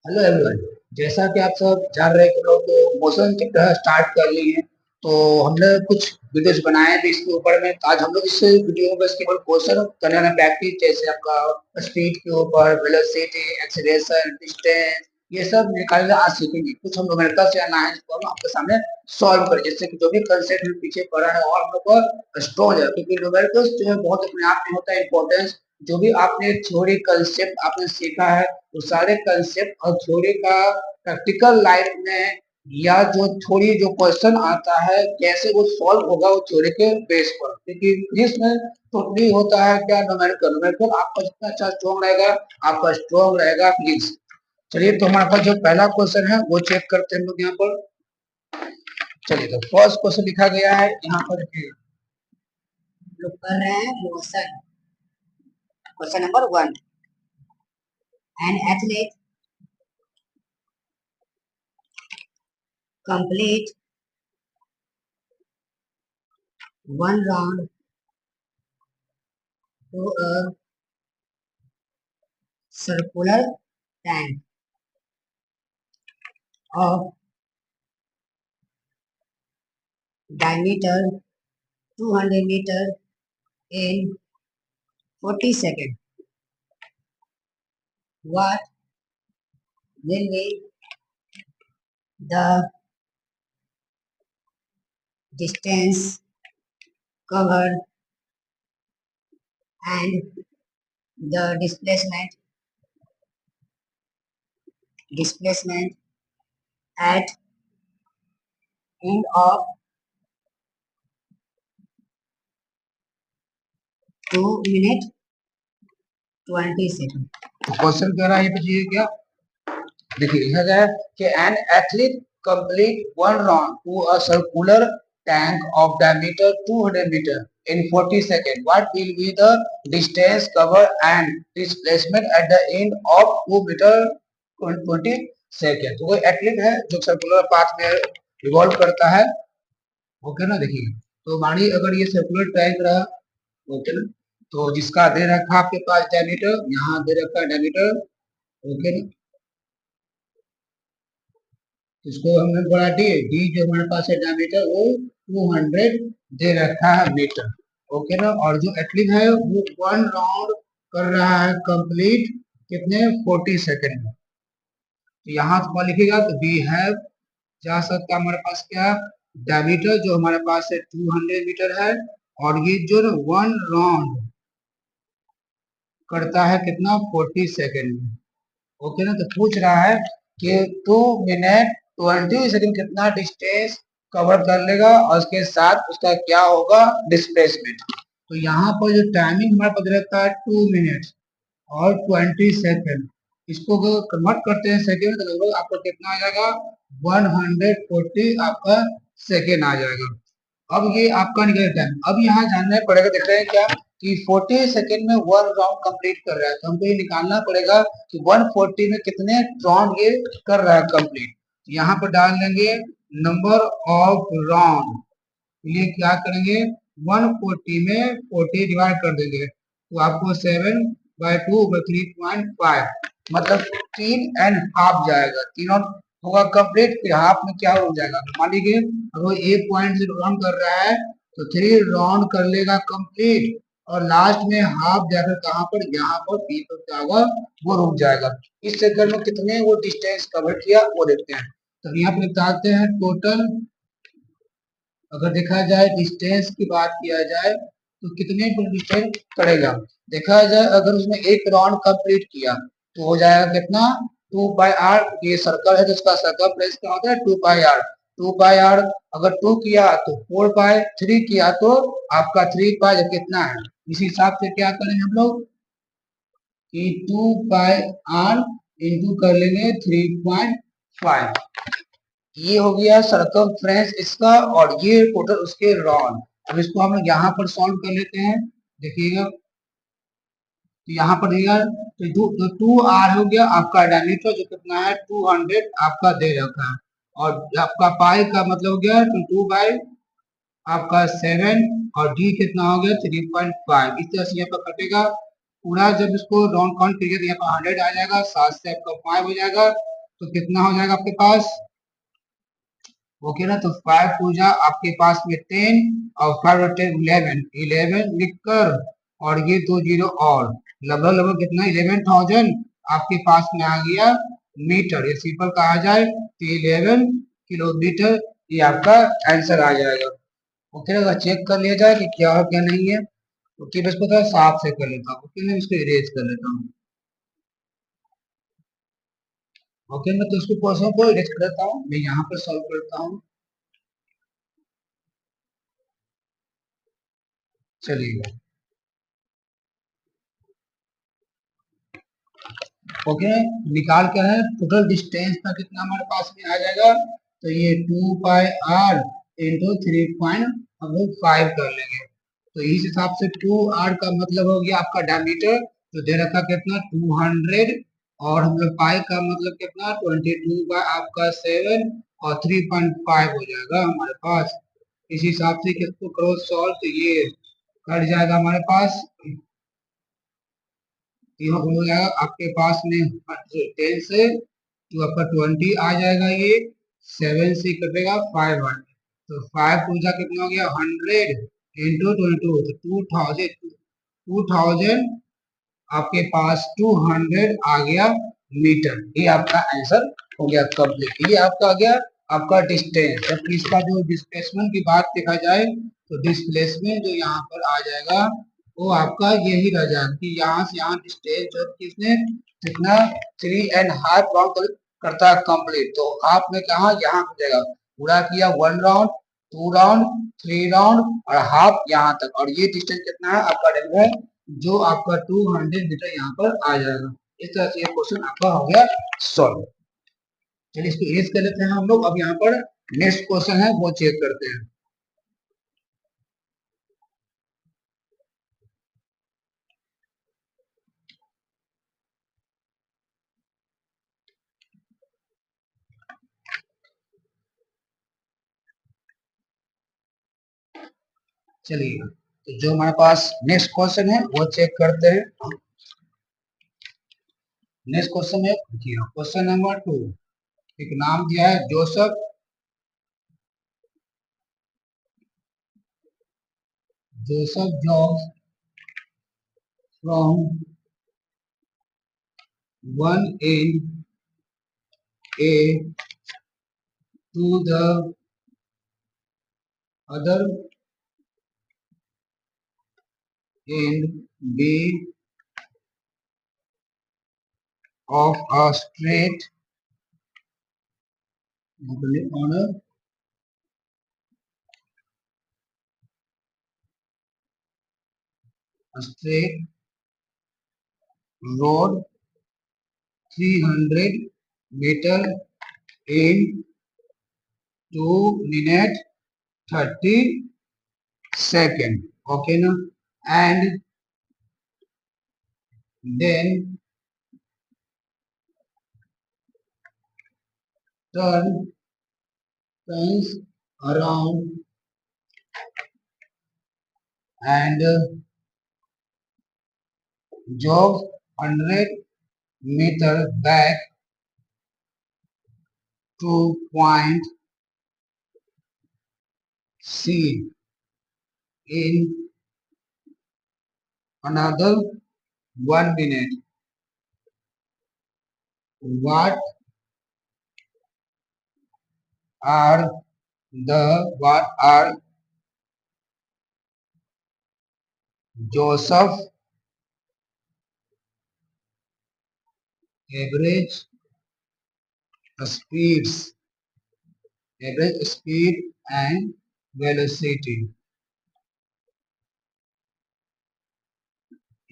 Hello everyone. जैसा कि आप सब जान रहे हैं कि लोग मोशन चैप्टर स्टार्ट कर लिए हैं, तो हमने कुछ वीडियोस बनाए हैं भी इसके ऊपर में। आज हम लोग इस वीडियो में बस केवल क्वेश्चन करने वाला प्रैक्टिस, जैसे आपका स्पीड के ऊपर, वेलोसिटी, एक्सीलरेशन, डिस्टेंस, ये सब निकालना आज सीखेंगे। कुछ हम न्यूमेरिकल से आना है जिसको हम आपके सामने सॉल्व करें, जिससे कि जो भी कंसेप्ट हम पीछे पढ़ा है और हम लोग को स्ट्रॉन्ग है, क्योंकि न्यूमेरिकल्स जो है बहुत अपने आप में होता है इंपॉर्टेंस। जो भी आपने थ्योरी कंसेप्ट आपने सीखा है, वो सारे कंसेप्ट और थ्योरी का प्रैक्टिकल लाइफ में या जो थ्योरी जो क्वेश्चन आता है कैसे वो सॉल्व होगा वो थ्योरी के बेस पर, क्योंकि इसमें टोटली होता है क्या, न्यूमेरिकल। न्यूमेरिकल आपका जितना अच्छा स्ट्रॉन्ग रहेगा आपका स्ट्रॉन्ग रहेगा फिजिक्स। चलिए, तो हमारे पास जो पहला क्वेश्चन है वो चेक करते हैं हम लोग यहाँ पर। चलिए, तो फर्स्ट क्वेश्चन लिखा गया है यहाँ पर, देखिए लोग कर रहे हैं motion. Question number 1, an athlete complete one round to a circular tank of diameter 200 meter in 40 seconds. What will be the distance covered and the displacement at end of 2 minutes 20 seconds? तो question कह रहा है, ये पूछिए क्या। देखिए लिखा गया है कि an athlete complete one round to a circular tank of diameter 200 metre in 40 seconds. What will be the distance cover and displacement at the end of 2 meter 20 second. तो कोई एथलीट है जो सर्कुलर पाथ में revolve करता है, okay ना। देखिए, तो मानिए अगर ये सर्कुलर टैंक रहा, ओके ना, तो जिसका दे रखा आपके पास डायमीटर, यहाँ दे रखा है डायमीटर, ओके ना। इसको हमने बोला डी, डी जो हमारे पास है डायमीटर वो 200 दे रखा है मीटर, ओके ना। और जो एथलीट है वो वन राउंड कर रहा है कंप्लीट कितने, 40 सेकंड में। तो यहाँ तो लिखेगा तो वी हैव, जा सकता है हमारे पास क्या, डायमीटर जो हमारे पास है 200 मीटर है, और ये जो वन राउंड करता है कितना, 40 सेकंड में, ओके ना। तो पूछ रहा है कि 2 मिनट 20 सेकंड कितना डिस्टेंस कवर कर लेगा और उसके साथ उसका क्या होगा डिस्प्लेसमेंट। तो यहाँ पर जो टाइमिंग हमारे पास रहता है 2 मिनट और 20 सेकंड, इसको अगर कन्वर्ट करते हैं सेकंड तो लगभग आपको कितना आ जाएगा, 140 आपका सेकेंड आ जाएगा। अब ये आपका निकल टाइम। अब यहाँ जानना पड़ेगा, देख रहे हैं क्या कि 40 सेकेंड में वन राउंड कंप्लीट कर रहा है, तो हमको ये निकालना पड़ेगा कि 140 में कितने राउंड ये कर रहा है कंप्लीट। यहाँ पर डाल देंगे नंबर ऑफ राउंड, ये क्या करेंगे, 140 में 40 डिवाइड कर देंगे, तो आपको 7/2/3.5 मतलब 3.5 जाएगा। तीन और होगा कंप्लीट, फिर हाफ में क्या हो जाएगा, मान लीजिए अगर वो एक पॉइंट से राउंड कर रहा है तो 3 राउंड कर लेगा कंप्लीट, और लास्ट में हाफ जाकर कहाँ पर, यहाँ पर बी पर क्या होगा, वो रुक जाएगा। इस चक्कर में कितने वो डिस्टेंस कवर किया वो देखते हैं। तो यहाँ पर बताते हैं टोटल, अगर देखा जाए डिस्टेंस की बात किया जाए तो कितने डिस्टेंस करेगा। देखा जाए अगर उसने एक राउंड कंप्लीट किया तो हो जाएगा कितना, 2 पाई आर। ये सर्कल है तो उसका सर्कल प्लेस क्या होता है, 2 पाई आर। 2 पाई आर अगर 2 किया तो 4 पाई, 3 किया तो आपका 3 पाई, जब कितना है इस हिसाब से क्या करेंगे हम लोग कि 2 पाई आर इंटू कर लेंगे 3.5। ये हो गया सरकमफ्रेंस इसका, और ये टोटल उसके राउंड। अब इसको हम लोग यहाँ पर सॉल्व कर लेते हैं, देखिएगा। तो यहाँ पर देखिएगा तो 2 आर हो गया आपका डायमीटर, जो कितना है 200 आपका दे रखा है, और आपका पाई का मतलब हो गया तो 2 बाई आपका 7, और डी कितना हो गया 3.5। इस तरह से यहाँ पर कटेगा। पूरा जब इसको राउंड काउंट करिए तो यहाँ पर 100 आ जाएगा, 7 से आपका 5 हो जाएगा, तो कितना हो जाएगा आपके पास? ओके ना, तो 5 पूजा आपके पास में 10 और 5 और 10 11 लिखकर और ये 2 जीरो और लगभग लगभग कितना 11,000 आपके पास में आ गया मीटर। ये सिंपल कहा जाए तो 11 किलोमीटर ये आपका आंसर आ जाएगा। ओके, अगर चेक कर लिया जाए कि क्या हो क्या नहीं है, ओके बस थोड़ा साफ से कर लेता हूँ। ओके, मैं इसको इरेज कर लेता हूँ। ओके, मैं तो इसको क्वेश्चन को इरेज कर देता हूँ, मैं यहाँ पर सॉल्व करता हूँ। चलिए, ओके, निकाल कर है टोटल डिस्टेंस का कितना हमारे पास में आ जाएगा, तो ये 2 पाई आर इंटू 3.5 कर लेंगे। तो इस हिसाब से 2r का मतलब हो गया आपका डायमीटर, तो दे रखा कितना 200, और हम लोग पाई का मतलब कितना 22 बाय आपका 7 और 3.5 हो जाएगा हमारे पास। इस हिसाब से किसको करो सॉल्व, तो ये कट जाएगा हमारे पास, ये हो जाएगा आपके पास में 10 से तो आपका 20 आ जाएगा, ये 7 से कटेगा 5 आ, तो 5 पूजा कितना हो गया 100 इंटू 22, तो 2000 आपके पास 200 आ गया मीटर। ये आपका आंसर हो गया कंप्लीट। ये आपका आ गया आपका डिस्टेंस। जब इसका जो डिस्प्लेसमेंट की बात देखा जाए तो डिस्प्लेसमेंट जो यहाँ पर आ जाएगा वो आपका यही रह जाएगा कि यहाँ से यहाँ डिस्टेंस जो किसने कितना 3.5 राउंड करता है कंप्लीट, तो हाफ में कहा यहाँ हो जाएगा, पूरा किया 1 राउंड 2 राउंड 3 राउंड और हाफ यहाँ तक, और ये डिस्टेंस कितना है आपका है जो आपका 200 मीटर यहाँ पर आ जाएगा। इस तरह से ये क्वेश्चन आपका हो गया सॉल्व। चलिए इसको इरेज कर लेते हैं हम लोग। अब यहाँ पर नेक्स्ट क्वेश्चन है वो चेक करते हैं। चलिए, तो जो हमारे पास नेक्स्ट क्वेश्चन है वो चेक करते हैं। नेक्स्ट क्वेश्चन है क्वेश्चन नंबर 2। एक नाम दिया है Joseph jobs from one end A to the other end B of a straight on a straight road 300 meter in 2 minutes 30 seconds. Okay now, and then turns around and jogs 100 meter back to point C in another 1 minute. What are what are Joseph average speeds, average speed and velocity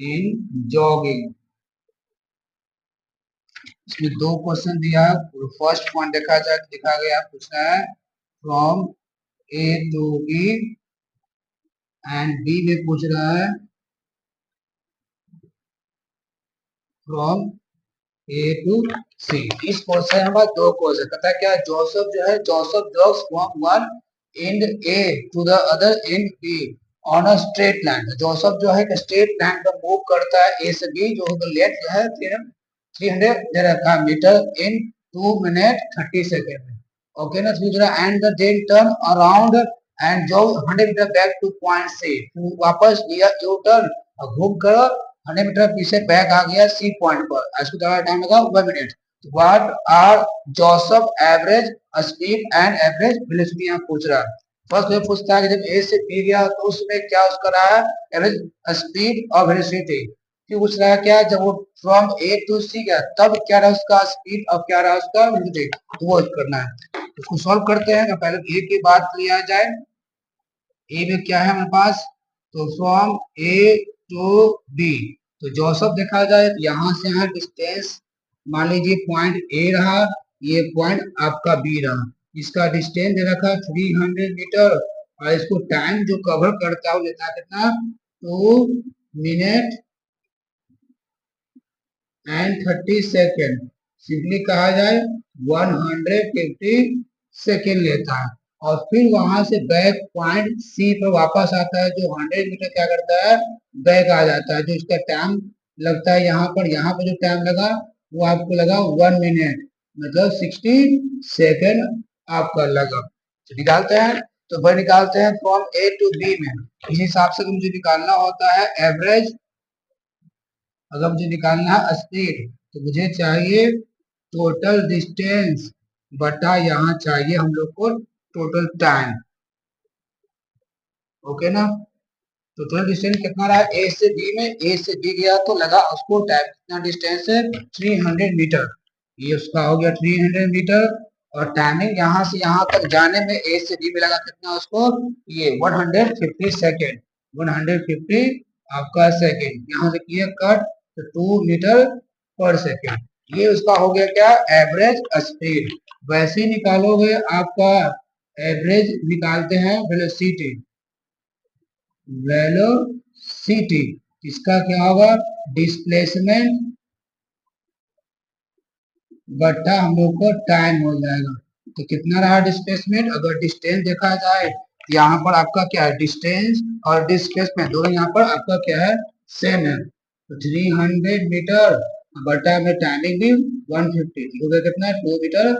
in jogging? इसमें दो question दिया है। First point देखा जाए दिखा गया पूछना है from A to B, and B में पूछ रहा है फ्रॉम ए टू सी। इस क्वेश्चन हमारे दो क्वेश्चन कहता है क्या जोसेफ जो है Joseph jogs from one end A to the other end B on a straight line. Joseph जो है स्ट्रेट लाइन पर मूव करता है ए से बी, जो लेट जो है 300 दे रखा है मीटर इन 2 मिनट 30 सेकेंड में। ओके ना, and the then turn around and जो 100 metre back to point C, वापस लिया यू टर्न और घूम कर 100 मीटर पीछे बैक आ गया सी पॉइंट पर। इसको ज्यादा टाइम लगा 1 minute. What are Joseph average speed and average velocity यहाँ पूछ रहा है। फर्स्ट ये पूछता है कि जब ए से बी गया तो उसमें क्या उसका रहा है एवरेज स्पीड और वेलोसिटी। फिर पूछ रहा है क्या जब वो फ्रॉम ए टू सी गया तब क्या रहा उसका स्पीड और क्या रहा उसका वेलोसिटी, तो वो करना है। उसको सॉल्व करते हैं। तो पहले ए की बात लिया जाए। ए में क्या है हमारे पास, तो फ्रॉम ए टू बी, तो जोसेफ देखा जाए तो यहाँ से यहाँ डिस्टेंस मान लीजिए पॉइंट ए रहा, ये पॉइंट आपका बी रहा, इसका डिस्टेंस दे रखा 300 मीटर और इसको टाइम जो कवर करता है वो लेता है कितना 2 मिनट एंड 30 सेकेंड। सिंपली कहा जाए 150 सेकेंड लेता है और फिर वहां से बैक पॉइंट सी पर वापस आता है, जो 100 मीटर क्या करता है बैक आ जाता है। जो इसका टाइम लगता है यहाँ पर जो टाइम लगा वो आपको लगा 1 मिनट, मतलब 60 सेकेंड आपका लगा। तो निकालते हैं। तो वह निकालते हैं फ्रॉम ए टू बी में। इस हिसाब से मुझे निकालना होता है एवरेज। अगर मुझे निकालना है स्पीड तो मुझे चाहिए टोटल डिस्टेंस बटा यहाँ चाहिए हम लोग को टोटल टाइम। ओके ना, टोटल डिस्टेंस कितना रहा ए से बी में, ए से बी गया तो लगा उसको टाइम कितना डिस्टेंस है 300 मीटर, ये उसका हो गया 300 मीटर। और टाइमिंग यहाँ से यहाँ तक जाने में ए से बी में लगा कितना उसको ये 150 सेकेंड, 150 आपका सेकेंड। यहाँ से किया कट तो 2 मीटर पर सेकेंड। ये उसका हो गया क्या एवरेज स्पीड। वैसे ही निकालोगे आपका एवरेज निकालते हैं वेलोसिटी। वेलोसिटी इसका क्या होगा डिस्प्लेसमेंट बट्टा हम लोग को टाइम हो जाएगा। तो कितना रहा डिस्प्लेसमेंट, अगर डिस्टेंस देखा जाए यहाँ पर आपका क्या है डिस्टेंस और डिस्प्लेसमेंट दोनों यहाँ पर आपका क्या है सेम है। तो 300 मीटर बटा में टाइमिंग भी 150 हो गया कितना 2 मीटर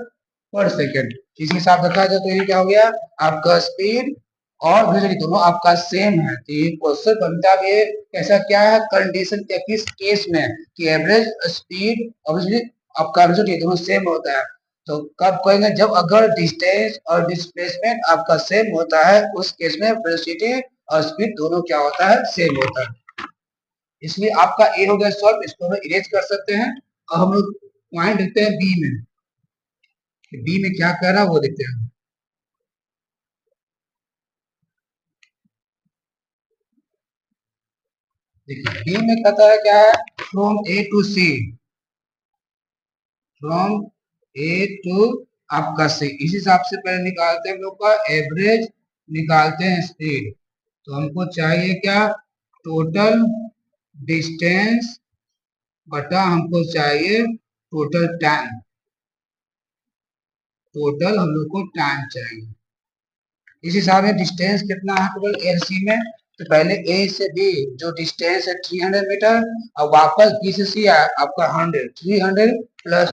पर सेकेंड। इस हिसाब से देखा जाए तो ये क्या हो गया आपका स्पीड और वेलोसिटी दोनों आपका सेम है। तो ये क्वेश्चन बनता भी है ऐसा क्या है कंडीशन क्या किस केस में कि एवरेज स्पीड और आपका वेलोसिटी दोनों सेम होता है। तो कब कहेंगे जब अगर डिस्टेंस और डिस्प्लेसमेंट आपका सेम होता है उस केस में वेलोसिटी और स्पीड दोनों क्या होता है सेम होता है। इसलिए आपका ए हो गया सॉल्व, इसको हम इरेज कर सकते हैं। और हम लोग पॉइंट देखते हैं बी में, बी में क्या कर रहा है वो देखते हैं। देखिए बी में कहता है क्या है from A to C, from A to आपका सी। इस हिसाब से पहले निकालते हैं हम लोग का एवरेज, निकालते हैं स्पीड। तो हमको चाहिए क्या टोटल डिस्टेंस बटा हमको चाहिए टोटल टाइम, टोटल हम लोग को टाइम चाहिए। इस हिसाब से डिस्टेंस कितना है टोटल ए सी में, तो पहले ए से बी जो डिस्टेंस है 300 मीटर और वापस बी से सी है आपका 100, 300 प्लस